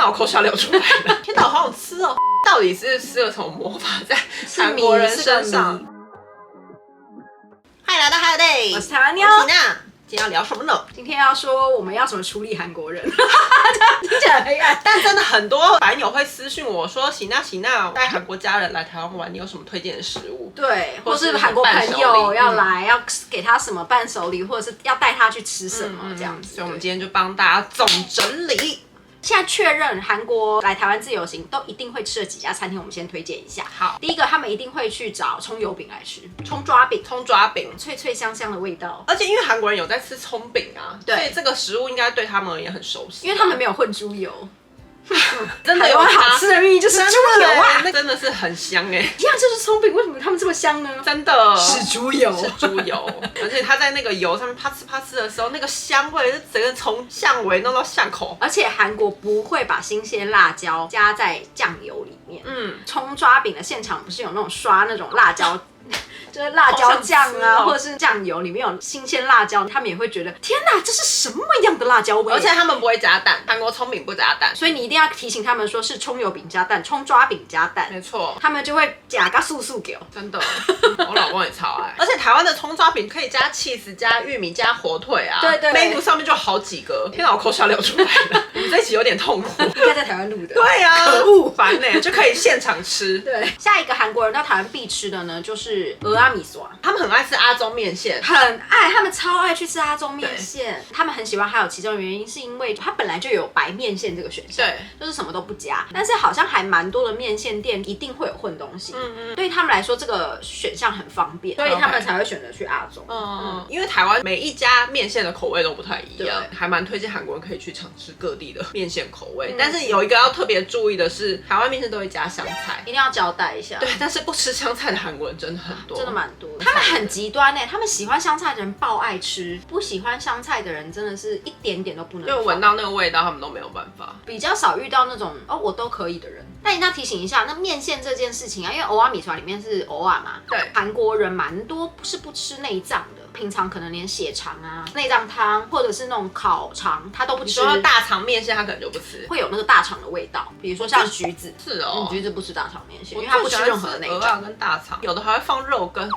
哪，我口水要流出来了！天哪，我好想吃哦！到底是施了什么魔法在韩国人身上？嗨，来到 Holiday， 我是台湾妞。我是娜。今天要聊什么呢？今天要说我们要怎么处理韩国人，听起来黑暗。但真的很多版友会私讯我说：“喜娜，带韩国家人来台湾玩，你有什么推荐的食物？”对，或是韩国朋友要来，要给他什么伴手礼，或者是要带他去吃什么这样子。所以我们今天就帮大家总整理。现在确认韩国来台湾自由行都一定会吃的几家餐厅，我们先推荐一下。好，第一个他们一定会去找葱油饼来吃，葱抓饼，脆脆香香的味道。而且因为韩国人有在吃葱饼啊，对，所以这个食物应该对他们而言很熟悉，因为他们没有混猪油。真的有好吃的秘密就是猪油啊，那真的是很香哎！一样就是葱饼，为什么他们这么香呢？真的是猪油，而且它在那个油上面啪呲的时候，那个香味是整个从巷尾弄到巷口。而且韩国不会把新鲜辣椒加在酱油里面。葱抓饼的现场不是有那种刷那种辣椒。就是辣椒酱啊，或者是酱油里面有新鲜辣椒，他们也会觉得天哪，这是什么样的辣椒味？而且他们不会加蛋，韩国葱饼不加蛋，所以你一定要提醒他们说是葱油饼加蛋，葱抓饼加蛋，没错，他们就会加个素给我。真的，我老公也超爱。而且台湾的葱抓饼可以加 cheese、加玉米、加火腿啊，对，menu 上面就好几个。天哪，我口水要流出来了，我们这一集有点痛苦。应该在台湾录的。对啊，可恶，烦呢，就可以现场吃。对，下一个韩国人到台湾必吃的呢，就是蚵仔米线。他们很爱吃阿中面线，他们超爱去吃阿中面线。他们很喜欢，还有其中的原因是因为它本来就有白面线这个选项，对，就是什么都不加。但是好像还蛮多的面线店一定会有混东西，对他们来说这个选项很方便，所以他们才会选择去阿中。因为台湾每一家面线的口味都不太一样，还蛮推荐韩国人可以去尝试各地的面线口味。但是有一个要特别注意的是，台湾面线都会加香菜，一定要交代一下。对，但是不吃香菜的韩国人真的很多，真的蛮多的。他们很极端欸，他们喜欢香菜的人爆爱吃，不喜欢香菜的人真的是一点点都不能放。就闻到那个味道，他们都没有办法。比较少遇到那种我都可以的人。但一定要提醒一下，那面线这件事情啊，因为蚵仔米线里面是蚵仔嘛，对，韩国人蛮多是不吃内脏的，平常可能连血肠啊、内脏汤或者是那种烤肠，他都不吃。你说大肠面线，他可能就不吃，会有那个大肠的味道，比如说像橘子，是哦，橘子不吃大肠面线，因为他不吃任何的内脏跟大肠，有的还会放肉羹。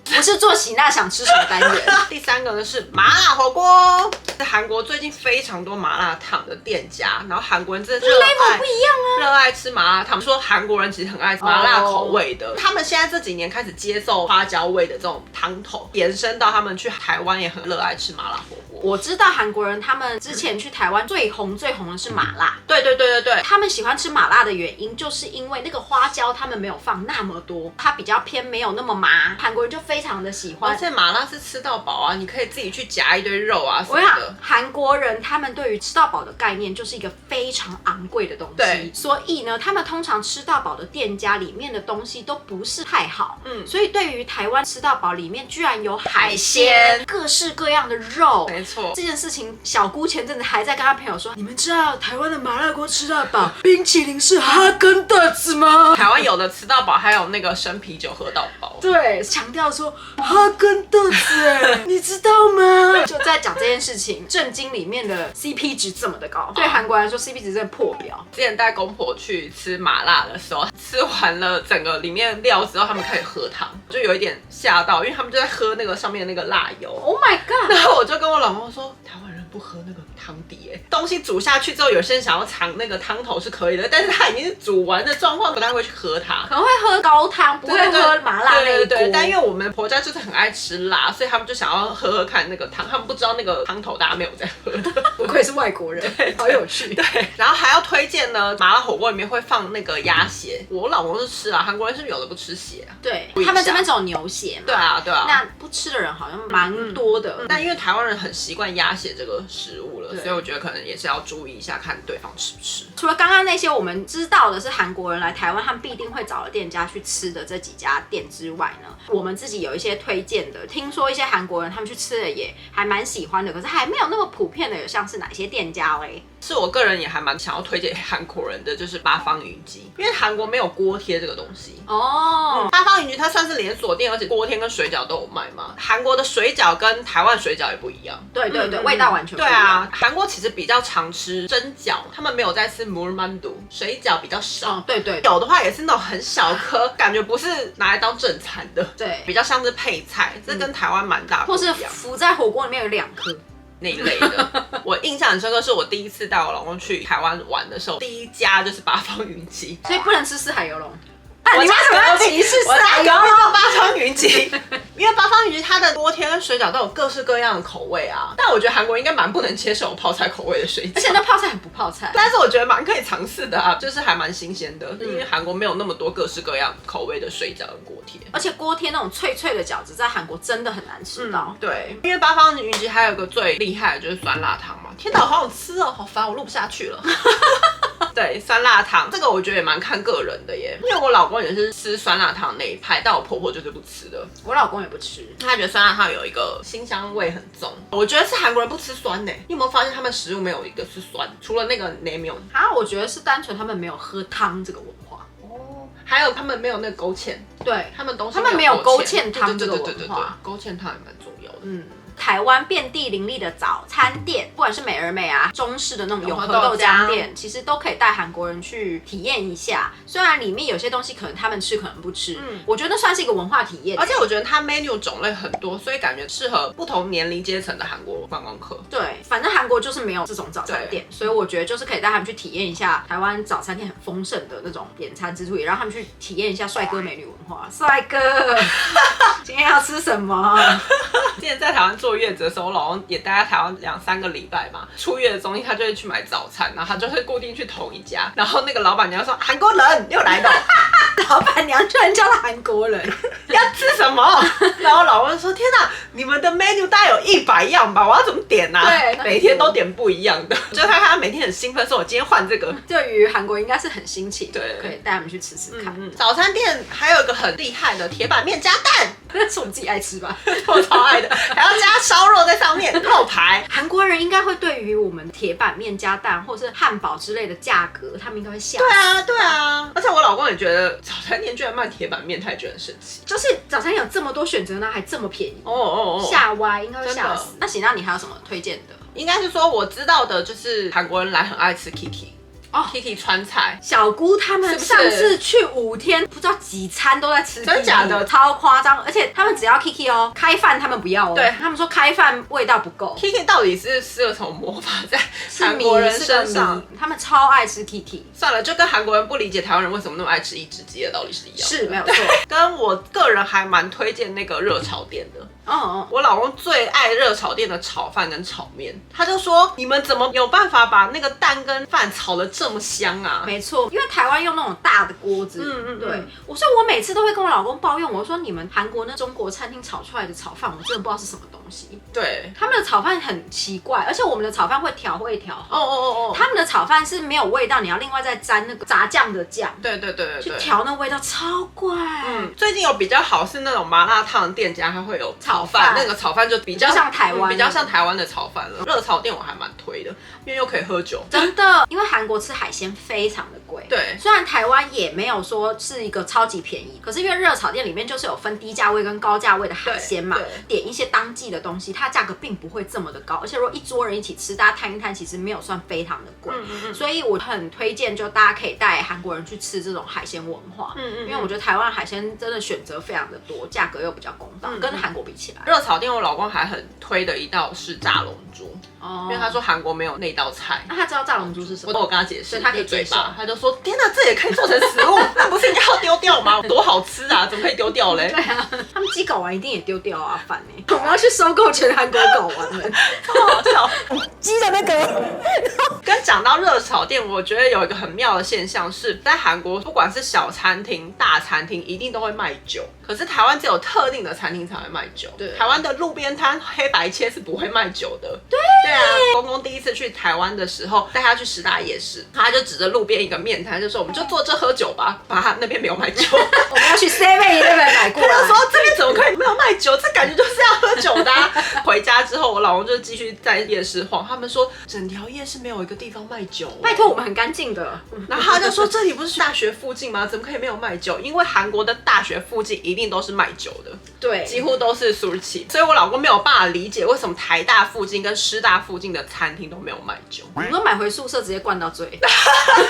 不是做喜娜想吃什么单元。第三个呢是麻辣火锅，在韩国最近非常多麻辣烫的店家，然后韩国人真的热爱，不一样啊，热爱吃麻辣烫。说韩国人其实很爱麻辣口味的，他们现在这几年开始接受花椒味的这种汤头，延伸到他们去台湾也很热爱吃麻辣火锅。我知道韩国人他们之前去台湾最红的是麻辣，对，他们喜欢吃麻辣的原因就是因为那个花椒他们没有放那么多，它比较偏没有那么麻，韩国人就非常的喜欢。而且麻辣是吃到饱啊，你可以自己去夹一堆肉啊什么的。韩国人他们对于吃到饱的概念就是一个非常昂贵的东西，对，所以呢，他们通常吃到饱的店家里面的东西都不是太好，所以对于台湾吃到饱里面居然有海鲜，各式各样的肉，没错，这件事情小姑前阵子还在跟她朋友说，你们知道台湾的麻辣锅吃到饱冰淇淋是哈根达斯吗？台湾有的吃到饱还有那个生啤酒喝到饱，对，强调说哈根达斯你知道吗？就在讲这件事情，震惊里面的 CP 值这么的高，对韩国人来说 CP 值真的破表。之前带公婆去吃麻辣的时候，吃完了整个里面料之后，他们开始喝汤，就有一点吓到，因为他们就在喝那个上面的那个辣油。Oh my god！ 然后我就跟我老公说，台湾人不喝那个汤底东西煮下去之后，有些人想要尝那个汤头是可以的，但是他已经是煮完的状况，不太会去喝它，可能会喝高汤，不会喝麻辣那一锅。对，但因为我们婆家就是很爱吃辣，所以他们就想要喝看那个汤，他们不知道那个汤头大家没有在喝的。不愧是外国人，好有趣。对，然后还要推荐呢，麻辣火锅里面会放那个鸭血，我老公是吃啊，韩国人是不是有的不吃血啊？对，他们这边只有牛血嘛。对啊。那不吃的人好像蛮多的，但因为台湾人很习惯鸭血这个食物了，所以我觉得可能也是要注意一下，看对方吃不吃。除了刚刚那些我们知道的是韩国人来台湾他们必定会找的店家去吃的这几家店之外呢，我们自己有一些推荐的，听说一些韩国人他们去吃的也还蛮喜欢的，可是还没有那么普遍的，有像是哪些店家嘞？是我个人也还蛮想要推荐给韩国人的，就是八方云集，因为韩国没有锅贴这个东西哦。八方云集它算是连锁店，而且锅贴跟水饺都有卖嘛。韩国的水饺跟台湾水饺也不一样，对，味道完全不一样。对啊，韩国其实比较常吃蒸饺，他们没有在吃물만두，水饺比较少。对对，有的话也是那种很小颗，感觉不是拿来当正餐的，对，比较像是配菜，这跟台湾蛮大不一样。或是浮在火锅里面有2颗。那一类的，我印象很深刻，是我第一次带我老公去台湾玩的时候，第一家就是八方云集，所以不能吃四海游龙。你为什么要歧视四海游龙？八方云集，因为八方云集它的锅贴跟水饺都有各式各样的口味啊。但我觉得韩国应该蛮不能接受泡菜口味的水饺，而且那泡菜很不泡菜。但是我觉得蛮可以尝试的啊，就是还蛮新鲜的，因为韩国没有那么多各式各样口味的水饺跟锅贴。而且锅贴那种脆脆的饺子，在韩国真的很难吃到。对，因为八方云集还有一个最厉害的就是酸辣汤嘛。天哪，好想吃哦，好烦，我录不下去了。对，酸辣汤这个我觉得也蛮看个人的耶，因为我老公也是吃酸辣汤那一派，但我婆婆就是不吃的。我老公也不吃，他觉得酸辣汤有一个辛香味很重。我觉得是韩国人不吃酸呢，你有没有发现他们食物没有一个是酸，除了那个냉면。我觉得是单纯他们没有喝汤这个文化。哦，还有他们没有那个勾芡，对，他们东西他们没有勾芡汤这个文化，勾芡汤也蛮重要的。台湾遍地林立的早餐店，不管是美而美啊、中式的那种永和豆浆店，其实都可以带韩国人去体验一下。虽然里面有些东西可能他们吃，可能不吃，我觉得算是一个文化体验。而且我觉得它 menu 种类很多，所以感觉适合不同年龄阶层的韩国观光客。对，反正韩国就是没有这种早餐店，所以我觉得就是可以带他们去体验一下台湾早餐店很丰盛的那种点餐之处，也让他们去体验一下帅哥美女文化。帅哥，今天要吃什么？之前在台湾坐月子的时候，我老公也待在台湾2-3个礼拜嘛。出月子中心，他就会去买早餐，然后他就会固定去同一家。然后那个老板娘说：“韩国人又来了。”老板娘居然叫他韩国人，要吃什么？然后我老公就说：“天哪，你们的 menu 大概有100样吧？我要怎么点啊？对，每天都点不一样的。”就是他看他每天很兴奋，说：“我今天换这个。”对于韩国应该是很新奇，对，可以带他们去吃吃看。早餐店还有一个很厉害的铁板面加蛋，那是我们自己爱吃吧？我超爱的，还要加烧肉在上面，肉排。韩国人应该会对于我们铁板面加蛋或是汉堡之类的价格，他们应该会吓死。对啊，而且我老公也觉得早餐店居然卖铁板面，他也觉得很神奇。就是早餐店有这么多选择呢，还这么便宜，哦，吓歪，应该会吓死。那行，那你还有什么推荐的？应该是说我知道的，就是韩国人来很爱吃 Kiki。Kiki 川菜，小姑他们上次去5天，不知道几餐都在吃 Kiki， 真假的超夸张。而且他们只要 Kiki 哦，开饭他们不要哦。对，他们说开饭味道不够。Kiki 到底是施了什么魔法在韩国人身上？他们超爱吃 Kiki。算了，就跟韩国人不理解台湾人为什么那么爱吃一只鸡的道理是一样的。是没有错。跟我个人还蛮推荐那个热炒店的。我老公最爱热炒店的炒饭跟炒面，他就说你们怎么有办法把那个蛋跟饭炒得这么香啊？没错，因为台湾用那种大的锅子，对，所以我每次都会跟我老公抱怨，我说你们韩国那中国餐厅炒出来的炒饭，我真的不知道是什么东西。对，他们的炒饭很奇怪，而且我们的炒饭会调好。他们的炒饭是没有味道，你要另外再沾那个炸酱的酱。对，去调那味道超怪。最近有比较好是那种麻辣烫的店家，它会有炒饭，那个炒饭就比较像台湾，比较像台湾的炒饭了。热炒店我还蛮推的，因为又可以喝酒。真的，因为韩国吃海鲜非常的贵。对，虽然台湾也没有说是一个超级便宜，可是因为热炒店里面就是有分低价位跟高价位的海鲜嘛，点一些当季的东西，它价格并不会这么的高，而且如果一桌人一起吃，大家摊一摊，其实没有算非常的贵。所以我很推荐，就大家可以带韩国人去吃这种海鲜文化。因为我觉得台湾海鲜真的选择非常的多，价格又比较公道，跟韩国比起来。热炒店我老公还很推的一道是炸龙珠。因为他说韩国没有那道菜。那他知道炸龙珠是什么？我跟他解释，他可以接受。他就说：“天哪，这也可以做成食物？那不是应该要丢掉吗？多好吃啊，怎么可以丢掉嘞？”对啊，他们鸡睾丸一定也丢掉啊，烦欸！我们要去收购全韩国睾丸们，超好笑。鸡的那个。跟讲到热炒店，我觉得有一个很妙的现象是，在韩国不管是小餐厅、大餐厅，一定都会卖酒。可是台湾只有特定的餐厅才会卖酒。对，台湾的路边摊黑白切是不会卖酒的。对啊，公公第一次去台湾的时候，带他去师大夜市，他就指着路边一个面摊，就说：“我们就坐这喝酒吧。”他那边没有卖酒，我们要去 7-11买过来。他就说：“这边怎么可以没有卖酒？这感觉就是要喝酒的啊。”回家之后，我老公就继续在夜市晃，他们说整条夜市没有一个地方卖酒。拜托，我们很干净的。然后他就说：“这里不是大学附近吗？怎么可以没有卖酒？因为韩国的大学附近一定都是卖酒的，对，几乎都是苏起。所以我老公没有办法理解为什么台大附近跟师大附近的餐厅都没有卖酒。你说买回宿舍直接灌到醉，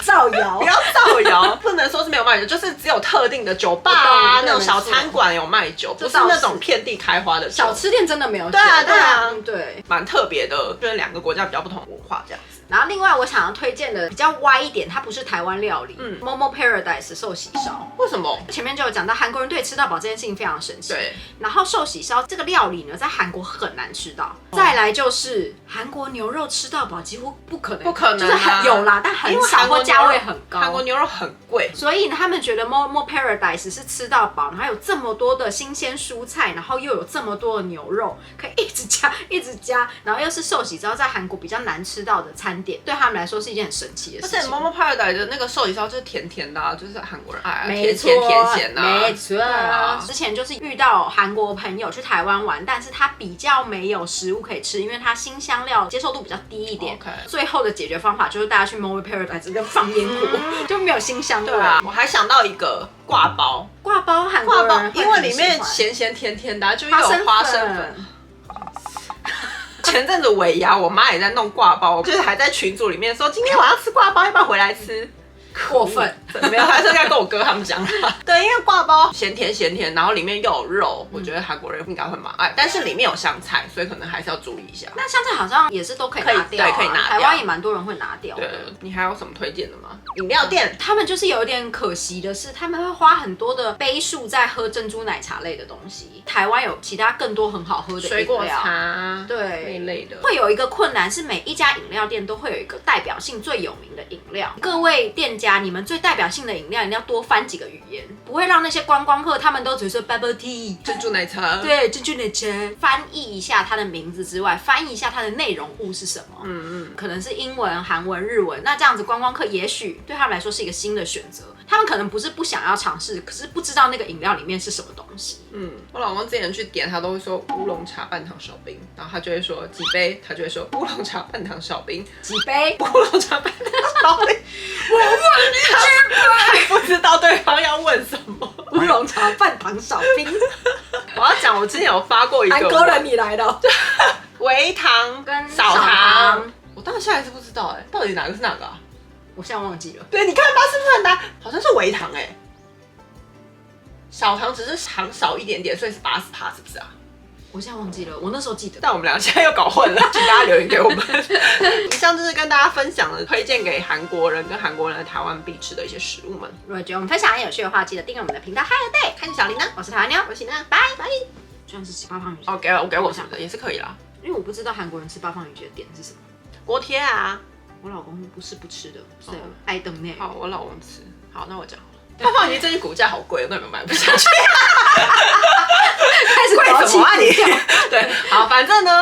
造谣，不要造谣，不能说是没有卖酒，就是只有特定的酒吧啊，那种小餐馆有卖酒，不是那种遍地开花的酒。小吃店真的没有酒。对啊，对啊，对，蛮特别的，就是两个国家比较不同的文化这样子。然后另外我想要推荐的比较歪一点，它不是台湾料理，Momo Paradise 寿喜烧。为什么？前面就有讲到韩国人对吃到饱这件事情非常神奇。对。然后寿喜烧这个料理呢，在韩国很难吃到。再来就是韩国牛肉吃到饱几乎不可能，不可能，就是有啦，但很少或价位很高。韩国牛肉很贵，所以呢，他们觉得 Momo Paradise 是吃到饱，然后有这么多的新鲜蔬菜，然后又有这么多的牛肉，可以一直加一直加，然后又是寿喜烧在韩国比较难吃到的餐点，对他们来说是一件很神奇的事情。而且 Momo Paradise 的那个寿喜烧就是甜甜的，就是韩国人爱没错，甜甜咸的。没错。之前就是遇到韩国朋友去台湾玩，但是他比较没有食物可以吃，因为他新香料接受度比较低一点。最后的解决方法就是大家去 Momo Paradise 跟放烟火，就没有新香味。对啊，我还想到一个挂包，挂包韩国人因为里面咸咸甜甜的，就又有花生粉。前阵子尾牙，我妈也在弄挂包，就是还在群组里面说今天晚上吃挂包，要不要回来吃？过分，没有，还是该跟我哥他们讲。对，因为挂包咸甜咸甜，然后里面又有肉，我觉得韩国人应该会蛮爱。但是里面有香菜，所以可能还是要注意一下。那香菜好像也是都可以拿掉，对，可以拿掉。台湾也蛮多人会拿掉的。对，你还有什么推荐的吗？饮料店，他们就是有一点可惜的是，他们会花很多的杯数在喝珍珠奶茶类的东西。台湾有其他更多很好喝的饮料，水果茶，对那一类的。会有一个困难是，每一家饮料店都会有一个代表性最有名的饮料。各位店家，你们最代表性的饮料一定要多翻几个语言，不会让那些观光客他们都只是 bubble tea 珍珠奶茶，对，珍珠奶茶。翻译一下它的名字之外，翻译一下它的内容物是什么。可能是英文、韩文、日文。那这样子观光客也许对他们来说是一个新的选择。他们可能不是不想要尝试，可是不知道那个饮料里面是什么东西。我老公之前去点，他都会说乌龙茶半糖少冰，然后他就会说几杯，他就会说乌龙茶半糖少冰，几杯乌龙茶半糖少冰。我问你几杯，不知道对方要问什么。乌龙茶半糖少冰。我要讲，我之前有发过一个韩国人你来的，微糖跟少糖。我到现在还是不知道到底哪个是哪个啊？我现在忘记了。对，你看吧，是不是很难？好像是微糖少糖只是糖少一点点，所以是80%，是不是啊？我现在忘记了，我那时候记得。但我们俩现在又搞混了，请大家留言给我们。以上就是跟大家分享的，推荐给韩国人跟韩国人来台湾必吃的一些食物们。如果觉得我们分享很有趣的话，记得订阅我们的频道 Hi Day， 开启小铃铛。我是台湾妞，我是喜娜，拜拜。居然是八方云集。哦，给我什么的也是可以啦，因为我不知道韩国人吃八方云集的点是什么。锅贴啊。我老公不是不吃的，是爱等内。好，我老公吃。好，那我讲好了。八方云集最近股价好贵，那你们买不下去。开始贵什么啊你？对，好，反正呢，